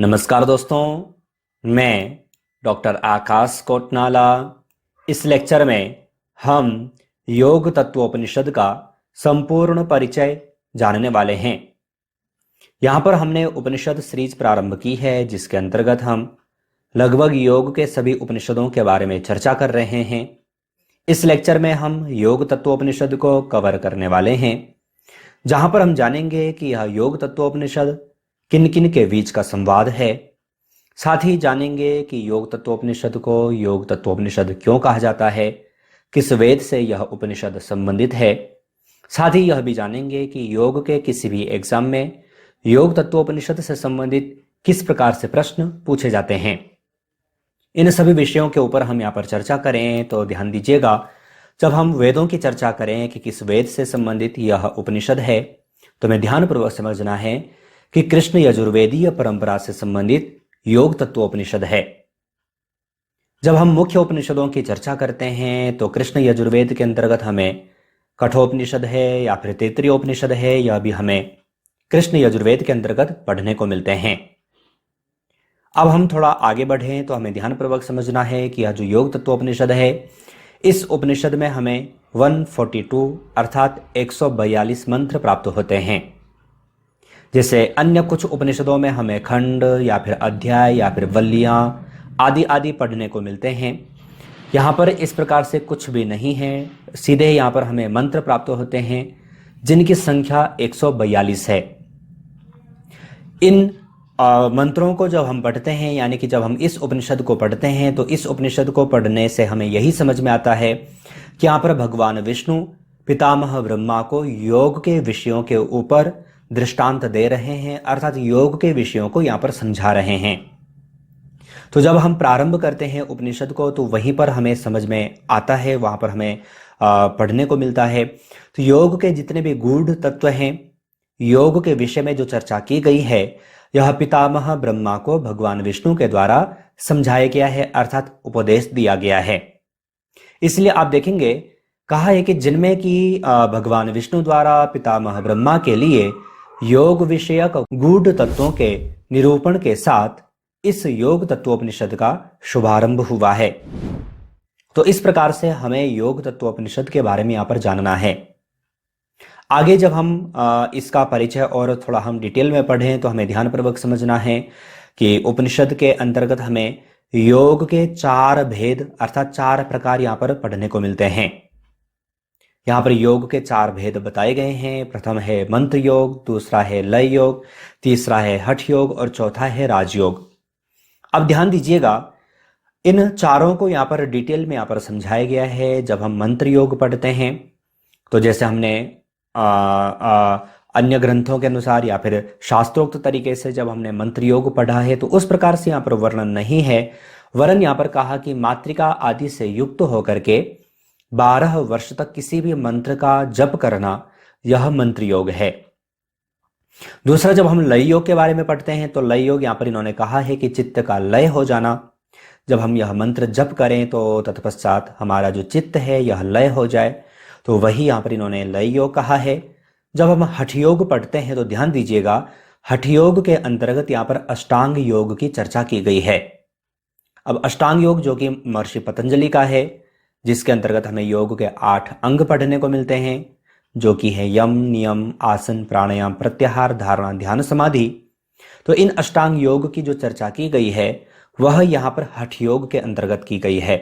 नमस्कार दोस्तों, मैं डॉक्टर आकाश कोटनाला। इस लेक्चर में हम योग तत्वोपनिषद का संपूर्ण परिचय जानने वाले हैं। यहाँ पर हमने उपनिषद सीरीज प्रारंभ की है, जिसके अंतर्गत हम लगभग योग के सभी उपनिषदों के बारे में चर्चा कर रहे हैं। इस लेक्चर में हम योग तत्वोपनिषद को कवर करने वाले हैं, जहाँ पर हम जानेंगे कि यह योग तत्वोपनिषद किन किन के बीच का संवाद है। साथ ही जानेंगे कि योग तत्वोपनिषद को योग तत्वोपनिषद क्यों कहा जाता है, किस वेद से यह उपनिषद संबंधित है। साथ ही यह भी जानेंगे कि योग के किसी भी एग्जाम में योग तत्वोपनिषद से संबंधित किस प्रकार से प्रश्न पूछे जाते हैं। इन सभी विषयों के ऊपर हम यहाँ पर चर्चा करें तो ध्यान दीजिएगा, जब हम वेदों की चर्चा करें कि किस वेद से संबंधित यह उपनिषद है, तो हमें ध्यानपूर्वक समझना है कि कृष्ण यजुर्वेदीय परंपरा से संबंधित योग तत्वोपनिषद है। जब हम मुख्य उपनिषदों की चर्चा करते हैं तो कृष्ण यजुर्वेद के अंतर्गत हमें कठोपनिषद है या फिर तैत्तिरीयोपनिषद है, यह भी हमें कृष्ण यजुर्वेद के अंतर्गत पढ़ने को मिलते हैं। अब हम थोड़ा आगे बढ़ें तो हमें ध्यानपूर्वक समझना है कि यह जो योग तत्वोपनिषद है, इस उपनिषद में हमें 142 अर्थात 142 मंत्र प्राप्त होते हैं। जैसे अन्य कुछ उपनिषदों में हमें खंड या फिर अध्याय या फिर वल्लियां आदि आदि पढ़ने को मिलते हैं। यहाँ पर इस प्रकार से कुछ भी नहीं है, सीधे यहाँ पर हमें मंत्र प्राप्त होते हैं जिनकी संख्या 142 है। इन मंत्रों को जब हम पढ़ते हैं, यानी कि जब हम इस उपनिषद को पढ़ते हैं, तो इस उपनिषद को पढ़ने से हमें यही समझ में आता है कि यहाँ पर भगवान विष्णु पितामह ब्रह्मा को योग के विषयों के ऊपर दृष्टांत दे रहे हैं, अर्थात योग के विषयों को यहाँ पर समझा रहे हैं। तो जब हम प्रारंभ करते हैं उपनिषद को, तो वहीं पर हमें समझ में आता है, वहां पर हमें पढ़ने को मिलता है। तो योग के जितने भी गूढ़ तत्व हैं, योग के विषय में जो चर्चा की गई है, यह पितामह ब्रह्मा को भगवान विष्णु के द्वारा समझाया गया है, अर्थात उपदेश दिया गया है। इसलिए आप देखेंगे कहा है कि जिनमें कि भगवान विष्णु द्वारा पितामह ब्रह्मा के लिए योग विषयक गूढ़ तत्वों के निरूपण के साथ इस योग तत्वोपनिषद का शुभारंभ हुआ है। तो इस प्रकार से हमें योग तत्वोपनिषद के बारे में यहाँ पर जानना है। आगे जब हम इसका परिचय और थोड़ा हम डिटेल में पढ़ें तो हमें ध्यानपूर्वक समझना है कि उपनिषद के अंतर्गत हमें योग के 4 भेद अर्थात 4 प्रकार यहाँ पर पढ़ने को मिलते हैं। यहाँ पर योग के 4 भेद बताए गए हैं। प्रथम है मंत्र योग, दूसरा है लय योग, तीसरा है हठ योग और चौथा है राजयोग। अब ध्यान दीजिएगा, इन चारों को यहाँ पर डिटेल में यहाँ पर समझाया गया है। जब हम मंत्र योग पढ़ते हैं तो जैसे हमने अन्य ग्रंथों के अनुसार या फिर शास्त्रोक्त तरीके से जब हमने मंत्र योग पढ़ा है, तो उस प्रकार से यहाँ पर वर्णन नहीं है। वरन यहाँ पर कहा कि मातृका आदि से युक्त होकर के 12 वर्ष तक किसी भी मंत्र का जप करना, यह मंत्र योग है। दूसरा, जब हम लय योग के बारे में पढ़ते हैं तो लय योग यहाँ पर इन्होंने कहा है कि चित्त का लय हो जाना। जब हम यह मंत्र जप करें तो तत्पश्चात हमारा जो चित्त है यह लय हो जाए, तो वही यहाँ पर इन्होंने लय योग कहा है। जब हम हठ योग पढ़ते हैं तो ध्यान दीजिएगा, हठ योग के अंतर्गत यहाँ पर अष्टांग योग की चर्चा की गई है। अब अष्टांग योग जो कि महर्षि पतंजलि का है, जिसके अंतर्गत हमें योग के 8 अंग पढ़ने को मिलते हैं, जो कि है यम, नियम, आसन, प्राणायाम, प्रत्याहार, धारणा, ध्यान, समाधि। तो इन अष्टांग योग की जो चर्चा की गई है वह यहाँ पर हठ योग के अंतर्गत की गई है।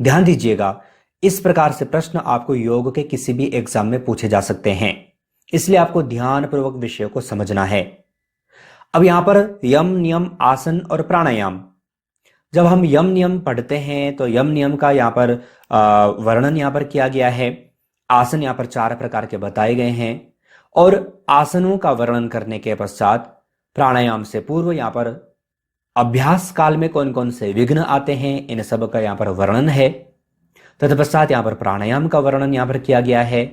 ध्यान दीजिएगा, इस प्रकार से प्रश्न आपको योग के किसी भी एग्जाम में पूछे जा सकते हैं, इसलिए आपको ध्यानपूर्वक विषय को समझना है। अब यहाँ पर यम, नियम, आसन और प्राणायाम, जब हम यम नियम पढ़ते हैं तो यम नियम का यहाँ पर वर्णन यहाँ पर किया गया है। आसन यहाँ पर 4 प्रकार के बताए गए हैं और आसनों का वर्णन करने के पश्चात प्राणायाम से पूर्व यहाँ पर अभ्यास काल में कौन कौन से विघ्न आते हैं, इन सब का यहाँ पर वर्णन है। तत्पश्चात यहाँ पर प्राणायाम का वर्णन यहाँ पर किया गया है।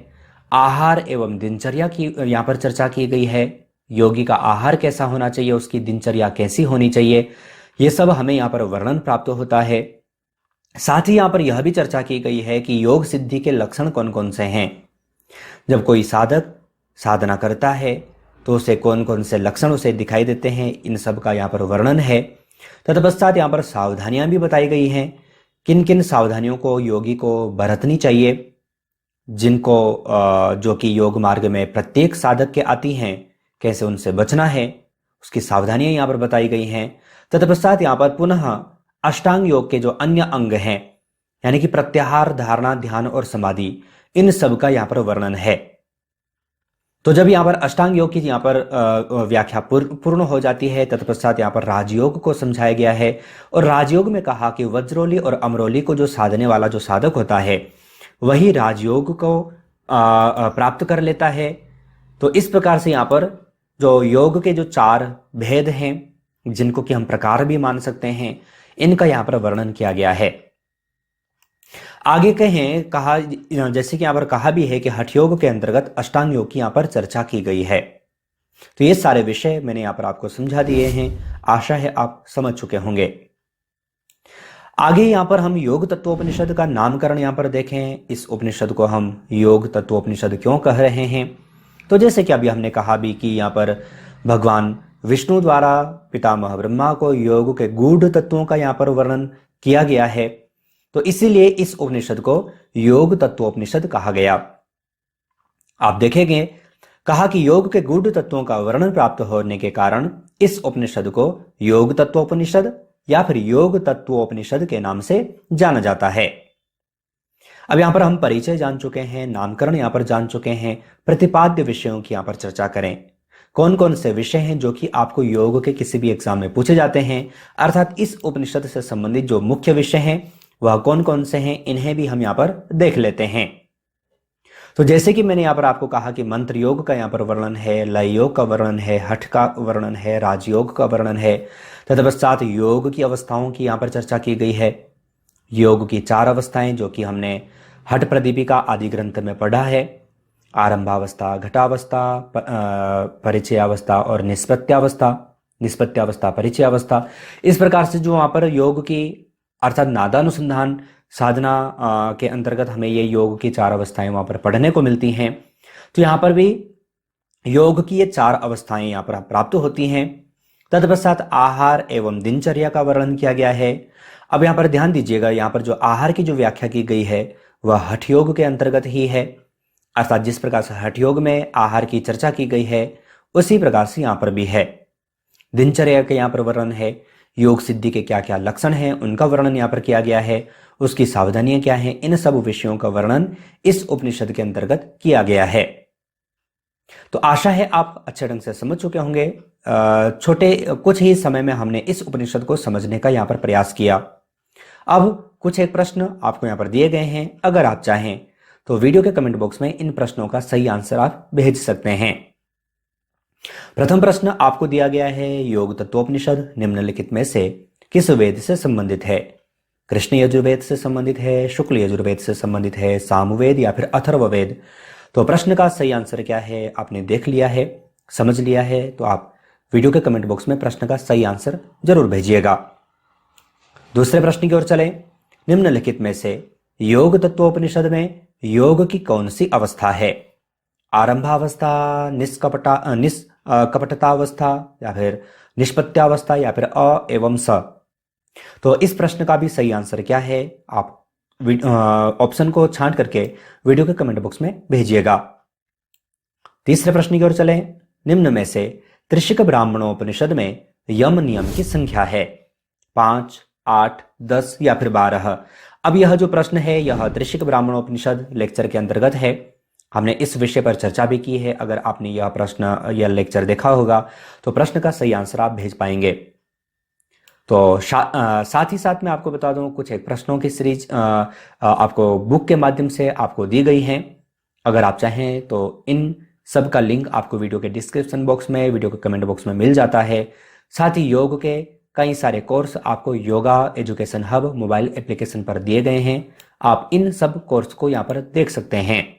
आहार एवं दिनचर्या की यहाँ पर चर्चा की गई है। योगी का आहार कैसा होना चाहिए, उसकी दिनचर्या कैसी होनी चाहिए, ये सब हमें यहाँ पर वर्णन प्राप्त होता है। साथ ही यहाँ पर यह भी चर्चा की गई है कि योग सिद्धि के लक्षण कौन कौन से हैं। जब कोई साधक साधना करता है तो उसे कौन कौन से लक्षण उसे दिखाई देते हैं, इन सब का यहाँ पर वर्णन है। तत्पश्चात यहाँ पर सावधानियां भी बताई गई हैं, किन किन सावधानियों को योगी को बरतनी चाहिए, जिनको जो कि योग मार्ग में प्रत्येक साधक के आती हैं, कैसे उनसे बचना है, उसकी सावधानियां यहाँ पर बताई गई हैं। तत्पश्चात यहाँ पर पुनः अष्टांग योग के जो अन्य अंग हैं, यानी कि प्रत्याहार, धारणा, ध्यान और समाधि, इन सब का यहाँ पर वर्णन है। तो जब यहाँ पर अष्टांग योग की यहाँ पर व्याख्या पूर्ण हो जाती है, तत्पश्चात यहाँ पर राजयोग को समझाया गया है। और राजयोग में कहा कि वज्रोली और अमरोली को जो साधने वाला जो साधक होता है, वही राजयोग को प्राप्त कर लेता है। तो इस प्रकार से यहाँ पर जो योग के जो 4 भेद हैं, जिनको कि हम प्रकार भी मान सकते हैं, इनका यहाँ पर वर्णन किया गया है। आगे कहा जैसे कि यहाँ पर कहा भी है कि हठ योग के अंतर्गत अष्टांग योग की यहाँ पर चर्चा की गई है। तो ये सारे विषय मैंने यहाँ पर आपको समझा दिए हैं, आशा है आप समझ चुके होंगे। आगे यहाँ पर हम योग तत्वोपनिषद का नामकरण यहाँ पर देखें। इस उपनिषद को हम योग तत्वोपनिषद क्यों कह रहे हैं? तो जैसे कि अभी हमने कहा भी कि यहाँ पर भगवान विष्णु द्वारा पितामह ब्रह्मा को योग के गूढ़ तत्वों का यहाँ पर वर्णन किया गया है, तो इसीलिए इस उपनिषद को योग तत्वोपनिषद कहा गया। आप देखेंगे कहा कि योग के गूढ़ तत्वों का वर्णन प्राप्त होने के कारण इस उपनिषद को योग तत्वोपनिषद या फिर योग तत्वोपनिषद के नाम से जाना जाता है। अब यहां पर हम परिचय जान चुके हैं, नामकरण यहां पर जान चुके हैं, प्रतिपाद्य विषयों की यहां पर चर्चा करें। कौन कौन से विषय हैं जो कि आपको योग के किसी भी एग्जाम में पूछे जाते हैं, अर्थात इस उपनिषद से संबंधित जो मुख्य विषय हैं वह कौन कौन से हैं, इन्हें भी हम यहां पर देख लेते हैं। तो जैसे कि मैंने यहां पर आपको कहा कि मंत्र योग का यहां पर वर्णन है, लय योग का वर्णन है, हठ का वर्णन है, राजयोग का वर्णन है। तत्पश्चात योग की अवस्थाओं की यहां पर चर्चा की गई है। योग की 4 अवस्थाएं जो कि हमने हठ प्रदीपिका आदि ग्रंथ में पढ़ा है, आरंभावस्था, घटावस्था, परिचयावस्था और निष्पत्त्यावस्था, परिचयावस्था। इस प्रकार से जो वहां पर योग की अर्थात नादानुसंधान साधना के अंतर्गत हमें ये योग की 4 अवस्थाएं वहां पर पढ़ने को मिलती हैं। तो यहां पर भी योग की ये 4 अवस्थाएं यहां पर प्राप्त होती हैं। तत्पश्चात आहार एवं दिनचर्या का वर्णन किया गया है। अब यहां पर ध्यान दीजिएगा, यहां पर जो आहार की जो व्याख्या की गई है वह हठ योग के अंतर्गत ही है, अर्थात जिस प्रकार से हठ योग में आहार की चर्चा की गई है उसी प्रकार से यहां पर भी है। दिनचर्या के यहां पर वर्णन है, योग सिद्धि के क्या क्या लक्षण हैं उनका वर्णन यहां पर किया गया है, उसकी सावधानियां क्या हैं, इन सब विषयों का वर्णन इस उपनिषद के अंतर्गत किया गया है। तो आशा है आप अच्छे ढंग से समझ चुके होंगे। छोटे कुछ ही समय में हमने इस उपनिषद को समझने का यहां पर प्रयास किया। अब कुछ एक प्रश्न आपको यहां पर दिए गए हैं, अगर आप चाहें तो वीडियो के कमेंट बॉक्स में इन प्रश्नों का सही आंसर आप भेज सकते हैं। प्रथम प्रश्न आपको दिया गया है, योग तत्वोपनिषद निम्नलिखित में से किस वेद से संबंधित है? कृष्ण यजुर्वेद से संबंधित है, शुक्ल यजुर्वेद से संबंधित है, सामवेद या फिर अथर्ववेद? तो प्रश्न का सही आंसर क्या है आपने देख लिया है, समझ लिया है, तो आप वीडियो के कमेंट बॉक्स में प्रश्न का सही आंसर जरूर भेजिएगा। दूसरे प्रश्न की ओर चलें। निम्नलिखित में से योग तत्वोपनिषद में योग की कौन सी अवस्था है? आरंभावस्था, निष्कपटतावस्था या फिर निष्पत्त्यावस्था या फिर अ एवं स? तो इस प्रश्न का भी सही आंसर क्या है आप ऑप्शन को छांट करके वीडियो के कमेंट बॉक्स में भेजिएगा। तीसरे प्रश्न की ओर चलें। निम्न में से त्रिशिक ब्राह्मणोपनिषद में यम नियम की संख्या है? 5, 8, 10 या फिर 12? अब यह जो प्रश्न है यह त्रिशिक ब्राह्मणोपनिषद लेक्चर के अंतर्गत है। हमने इस विषय पर चर्चा भी की है। अगर आपने यह लेक्चर देखा होगा तो प्रश्न का सही आंसर आप भेज पाएंगे। तो साथ ही साथ मैं आपको बता दूं, कुछ एक प्रश्नों की सीरीज आपको बुक के माध्यम से आपको दी गई हैं। अगर आप चाहें तो इन सब का लिंक आपको वीडियो के डिस्क्रिप्शन बॉक्स में, वीडियो के कमेंट बॉक्स में मिल जाता है। साथ ही योग के कई सारे कोर्स आपको yoga education hub mobile application पर दिए गए हैं। आप इन सब कोर्स को यहाँ पर देख सकते हैं।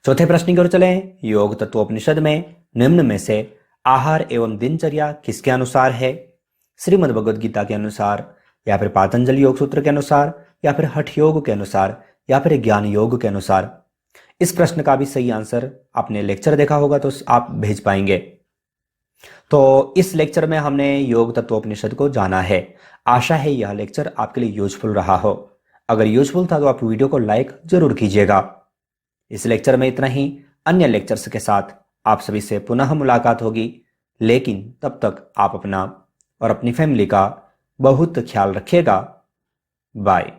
चौथे प्रश्न की ओर चलें। योग तत्वोपनिषद में निम्न में से आहार एवं दिनचर्या किसके अनुसार है? श्रीमद् भगवद गीता के अनुसार या फिर पातंजलि योग सूत्र के अनुसार या फिर हठ योग के अनुसार या फिर ज्ञान योग के अनुसार? इस प्रश्न का भी सही आंसर आपने लेक्चर देखा होगा तो आप भेज पाएंगे। तो इस लेक्चर में हमने योग तत्वोपनिषद को जाना है। आशा है यह लेक्चर आपके लिए यूजफुल रहा हो। अगर यूजफुल था तो आप वीडियो को लाइक जरूर कीजिएगा। इस लेक्चर में इतना ही। अन्य लेक्चर्स के साथ आप सभी से पुनः मुलाकात होगी, लेकिन तब तक आप अपना और अपनी फैमिली का बहुत ख्याल रखिएगा। बाय।